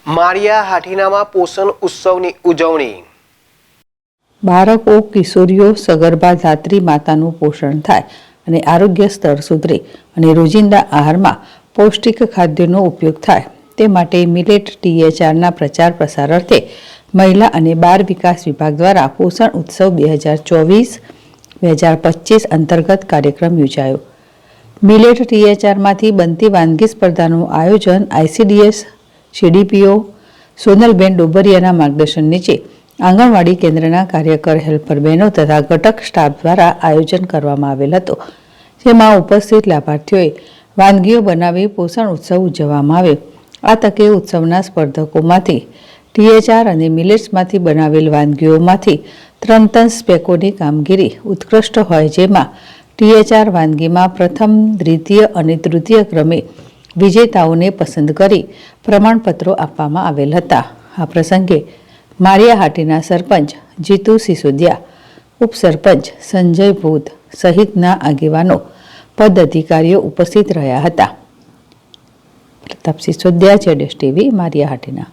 માળિયા હાટીનામાં પોષણ ઉત્સવની ઉજવણી। બાળકો, કિશોરીઓ, સગર્ભા ધાત્રી માતાનું પોષણ થાય અને આરોગ્ય સ્તર સુધરે અને રોજિંદા આહારમાં પૌષ્ટિક ખાદ્યનો ઉપયોગ થાય તે માટે મિલેટ THRના પ્રચાર પ્રસાર અર્થે મહિલા અને બાળ વિકાસ વિભાગ દ્વારા પોષણ ઉત્સવ 2024-2025 અંતર્ગત કાર્યક્રમ યોજાયો। મિલેટ THRમાંથી બનતી વાનગી સ્પર્ધાનું આયોજન ICDS CDPO સોનલબેન ડોબરિયાના માર્ગદર્શન નીચે આંગણવાડી કેન્દ્રના કાર્યકર હેલ્પર બહેનો તથા ઘટક સ્ટાફ દ્વારા આયોજન કરવામાં આવેલ હતો, જેમાં ઉપસ્થિત લાભાર્થીઓએ વાનગીઓ બનાવી પોષણ ઉત્સવ ઉજવવામાં આવ્યો। આ તકે ઉત્સવના સ્પર્ધકોમાંથી THR અને મિલેટ્સમાંથી બનાવેલ વાનગીઓમાંથી 3 ટન સ્પેકોની કામગીરી ઉત્કૃષ્ટ હોય, જેમાં THR વાનગીમાં પ્રથમ, દ્વિતીય અને તૃતીય ક્રમે વિજેતાઓને પસંદ કરી પ્રમાણપત્રો આપવામાં આવેલ હતા। આ પ્રસંગે માળિયા હાટીના સરપંચ જીતુ સિસોદિયા, ઉપસરપંચ સંજય ભૂત સહિતના આગેવાનો, પદ અધિકારીઓ ઉપસ્થિત રહ્યા હતા। પ્રતાપ સિસોદિયા, ZSTV, માળિયા હાટીના।